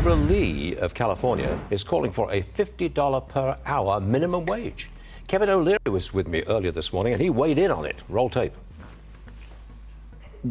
Barbara Lee of California is calling for a $50 per hour minimum wage. Kevin O'Leary was with me earlier this morning and he weighed in on it. Roll tape.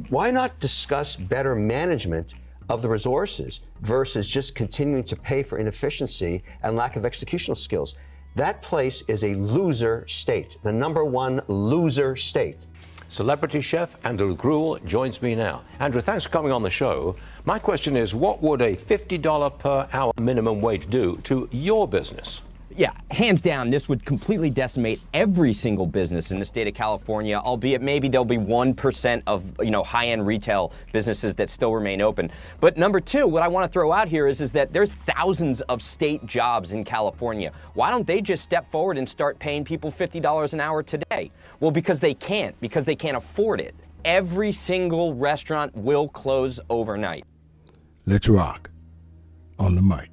Why not discuss better management of the resources versus just continuing to pay for inefficiency and lack of executional skills? That place is a loser state, the #1 loser state. Celebrity chef Andrew Gruel joins me now. Andrew, thanks for coming on the show. My question is, what would a $50 per hour minimum wage do to your business? Yeah, hands down, this would completely decimate every single business in the state of California, albeit maybe there'll be 1% of, high-end retail businesses that still remain open. But number two, what I want to throw out here is that there's thousands of state jobs in California. Why don't they just step forward and start paying people $50 an hour today? Well, because they can't afford it. Every single restaurant will close overnight. Let's rock on the mic.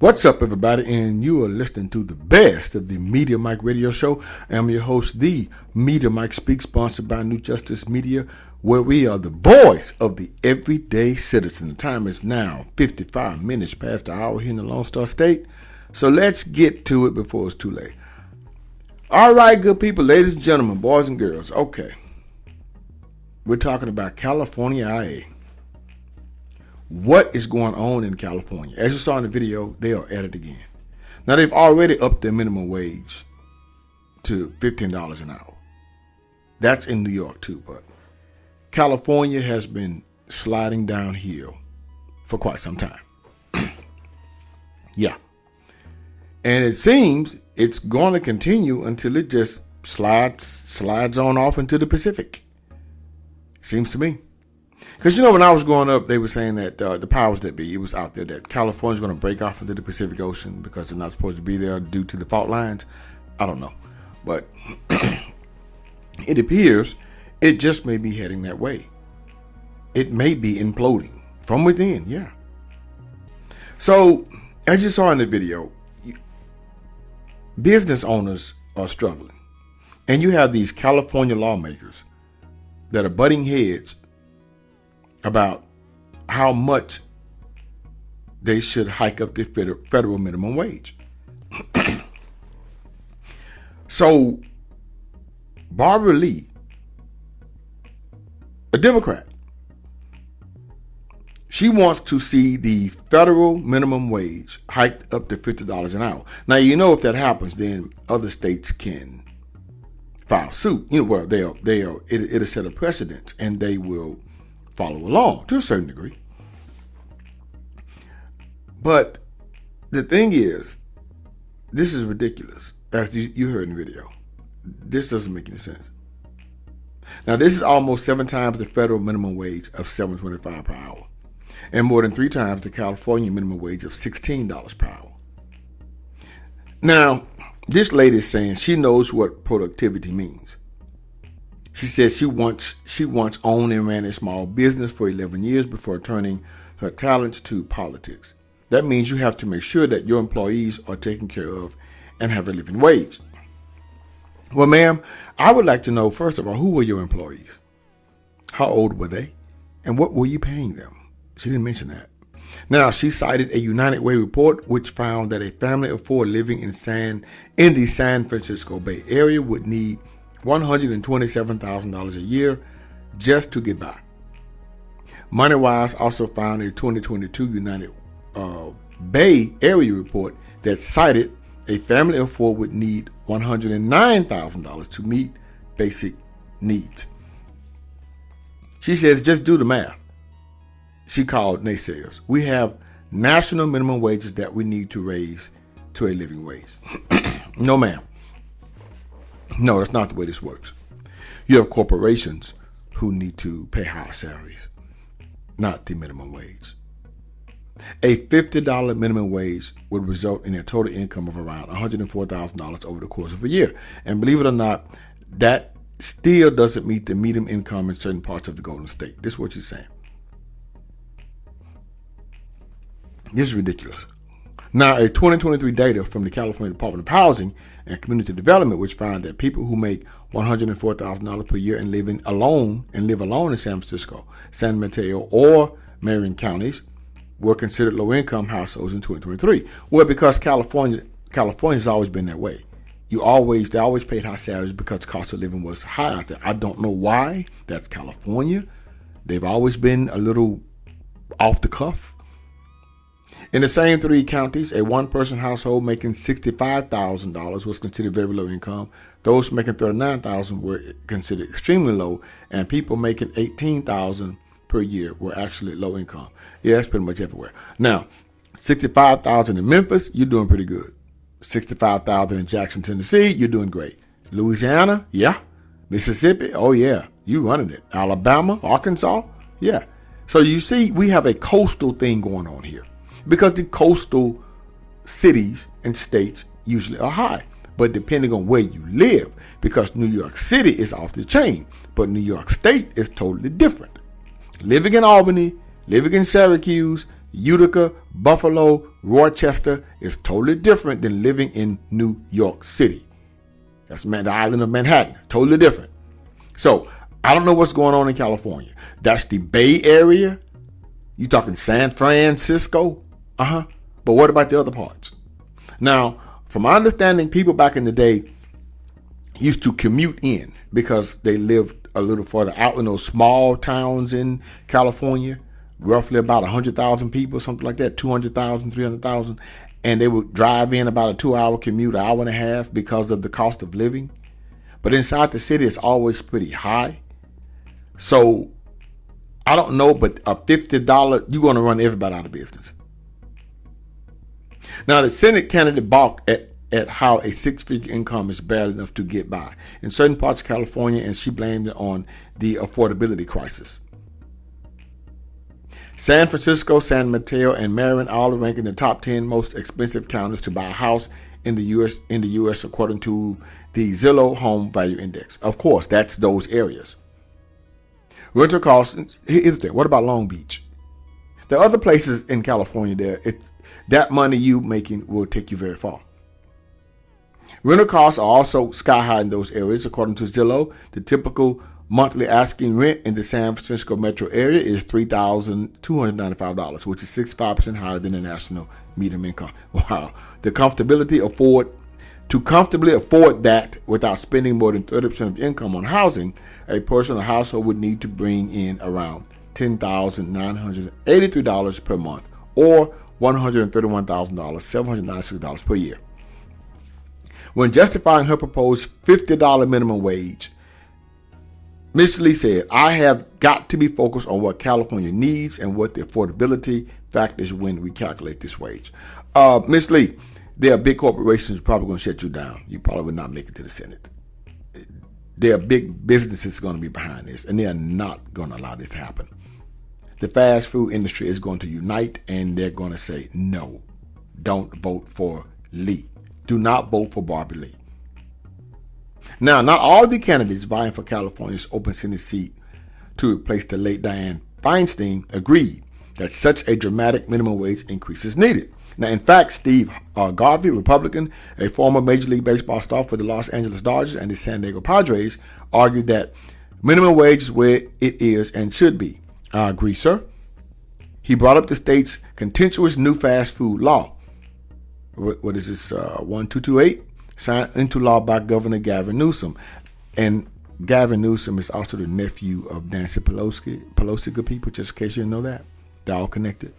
What's up, everybody? And you are listening to the best of the Media Mike radio show. I'm your host, the Media Mike Speaks, sponsored by New Justice Media, where we are the voice of the everyday citizen. The time is now 55 minutes past the hour here in the Lone Star State. So let's get to it before it's too late. All right, good people, ladies and gentlemen, boys and girls. Okay. We're talking about California IA. What is going on in California? As you saw in the video, they are at it again. Now, they've already upped their minimum wage to $15 an hour. That's in New York too, but California has been sliding downhill for quite some time. Yeah. And it seems it's going to continue until it just slides on off into the Pacific. Seems to me. Because, when I was growing up, they were saying that the powers that be, it was out there that California's going to break off into the Pacific Ocean because they're not supposed to be there due to the fault lines. I don't know. But it appears it just may be heading that way. It may be imploding from within, yeah. So, as you saw in the video, business owners are struggling. And you have these California lawmakers that are butting heads about how much they should hike up the federal minimum wage. So, Barbara Lee, a Democrat, she wants to see the federal minimum wage hiked up to $50 an hour. Now, if that happens, then other states can file suit. It'll set a precedent, and they will follow along to a certain degree. But the thing is, this is ridiculous. As you heard in the video, this doesn't make any sense. Now, this is almost 7 times the federal minimum wage of $7.25 per hour, and more than 3 times the California minimum wage of $16 per hour. Now, this lady is saying she knows what productivity means. She says she once owned and ran a small business for 11 years before turning her talents to politics. That means you have to make sure that your employees are taken care of and have a living wage. Well, ma'am, I would like to know, first of all, who were your employees? How old were they? And what were you paying them? She didn't mention that. Now, she cited a United Way report which found that a family of 4 living in the San Francisco Bay Area would need $127,000 a year just to get by. MoneyWise also found a 2022 United Bay Area report that cited a family of 4 would need $109,000 to meet basic needs. She says, just do the math. She called naysayers. We have national minimum wages that we need to raise to a living wage. No, ma'am. No, that's not the way this works. You have corporations who need to pay higher salaries, not the minimum wage. A $50 minimum wage would result in a total income of around $104,000 over the course of a year. And believe it or not, that still doesn't meet the median income in certain parts of the Golden State. This is what she's saying. This is ridiculous. Now, a 2023 data from the California Department of Housing and Community Development, which found that people who make $104,000 per year and live alone in San Francisco, San Mateo, or Marion counties were considered low-income households in 2023. Well, because California's always been that way. They always paid high salaries because cost of living was high out there. I don't know why. That's California. They've always been a little off the cuff. In the same three counties, a one-person household making $65,000 was considered very low income. Those making $39,000 were considered extremely low, and people making $18,000 per year were actually low income. Yeah, that's pretty much everywhere. Now, $65,000 in Memphis, you're doing pretty good. $65,000 in Jackson, Tennessee, you're doing great. Louisiana, yeah. Mississippi, oh yeah, you running it. Alabama, Arkansas, yeah. So you see, we have a coastal thing going on here because the coastal cities and states usually are high. But depending on where you live, because New York City is off the chain, but New York State is totally different. Living in Albany, living in Syracuse, Utica, Buffalo, Rochester is totally different than living in New York City. That's the island of Manhattan, totally different. So I don't know what's going on in California. That's the Bay Area. You talking San Francisco? But what about the other parts? Now, from my understanding, people back in the day used to commute in because they lived a little further out in those small towns in California, roughly about 100,000 people, something like that, 200,000, 300,000. And they would drive in about a 2-hour commute, an hour and a half because of the cost of living. But inside the city, it's always pretty high. So I don't know, but a $50, you're going to run everybody out of business. Now, the Senate candidate balked at how a 6-figure income is bad enough to get by in certain parts of California, and she blamed it on the affordability crisis. San Francisco, San Mateo, and Marion all rank in the top 10 most expensive counties to buy a house in the U.S. according to the Zillow Home Value Index. Of course, that's those areas. Rental costs is there. What about Long Beach? There are other places in California there. That money you making will take you very far. Rental costs are also sky high in those areas. According to Zillow, the typical monthly asking rent in the San Francisco metro area is $3,295, which is 65% higher than the national median income. Wow. To comfortably afford that without spending more than 30% of income on housing, a person or household would need to bring in around $10,983 per month, or $131,000, $796 per year. When justifying her proposed $50 minimum wage, Ms. Lee said, I have got to be focused on what California needs and what the affordability factors when we calculate this wage. Ms. Lee, there are big corporations probably going to shut you down. You probably will not make it to the Senate. There are big businesses going to be behind this, and they are not going to allow this to happen. The fast food industry is going to unite, and they're going to say, no, don't vote for Lee. Do not vote for Barbara Lee. Now, not all the candidates vying for California's open Senate seat to replace the late Dianne Feinstein agreed that such a dramatic minimum wage increase is needed. Now, in fact, Steve Garvey, Republican, a former Major League Baseball star for the Los Angeles Dodgers and the San Diego Padres, argued that minimum wage is where it is and should be. I agree, sir. He brought up the state's contentious new fast food law. What is this, 1228? Signed into law by Governor Gavin Newsom. And Gavin Newsom is also the nephew of Nancy Pelosi, good people, just in case you didn't know that. They're all connected.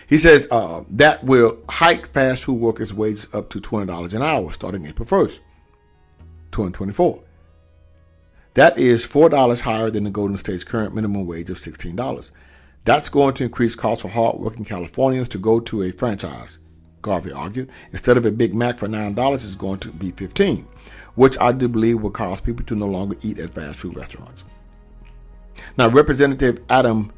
He says that will hike fast food workers' wages up to $20 an hour starting April 1st, 2024. That is $4 higher than the Golden State's current minimum wage of $16. That's going to increase costs for hard-working Californians to go to a franchise, Garvey argued. Instead of a Big Mac for $9, it's going to be $15, which I do believe will cause people to no longer eat at fast food restaurants. Now, Representative Adam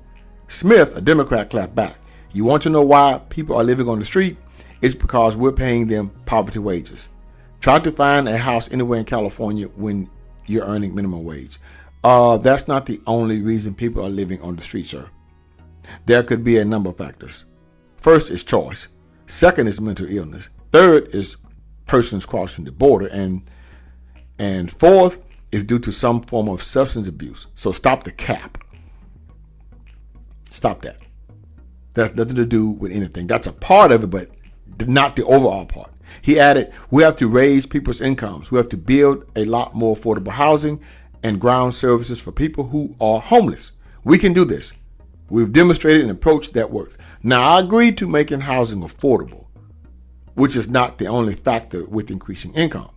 Smith, a Democrat, clapped back. You want to know why people are living on the street? It's because we're paying them poverty wages. Try to find a house anywhere in California when you're earning minimum wage. That's not the only reason people are living on the street, sir. There could be a number of factors. First is choice. Second is mental illness. Third is persons crossing the border. And fourth is due to some form of substance abuse. So stop the cap. Stop that. That's nothing to do with anything. That's a part of it, but not the overall part. He added, we have to raise people's incomes. We have to build a lot more affordable housing and ground services for people who are homeless. We can do this. We've demonstrated an approach that works. Now, I agree to making housing affordable, which is not the only factor with increasing income.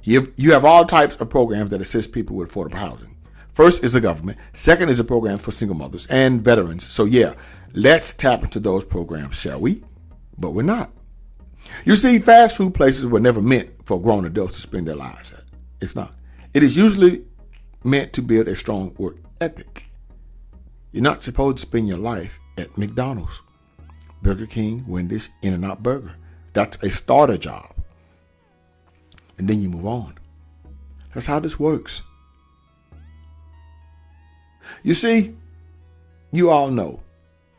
You have all types of programs that assist people with affordable housing. First is the government. Second is the programs for single mothers and veterans. So yeah, let's tap into those programs, shall we? But we're not. You see, fast food places were never meant for grown adults to spend their lives at. It's not. It is usually meant to build a strong work ethic. You're not supposed to spend your life at McDonald's, Burger King, Wendy's, In-N-Out Burger. That's a starter job. And then you move on. That's how this works. You see, you all know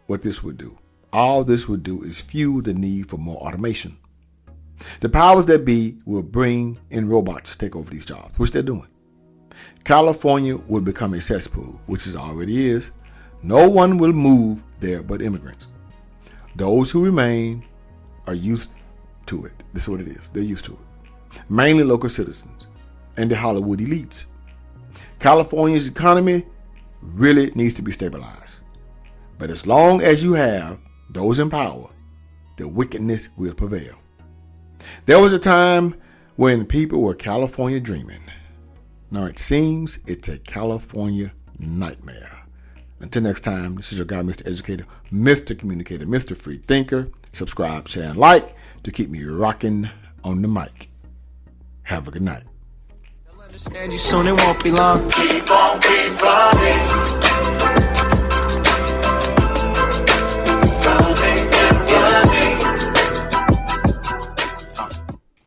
what this would do. All this would do is fuel the need for more automation. The powers that be will bring in robots to take over these jobs, which they're doing. California will become a cesspool, which it already is. No one will move there but immigrants. Those who remain are used to it. This is what it is. They're used to it. Mainly local citizens and the Hollywood elites. California's economy really needs to be stabilized. But as long as you have those in power, the wickedness will prevail. There was a time when people were California dreaming. Now it seems it's a California nightmare. Until next time, this is your guy, Mr. Educator, Mr. Communicator, Mr. Free Thinker. Subscribe, share, and like to keep me rocking on the mic. Have a good night. Understand you soon, it won't be long. Keep on, keep running.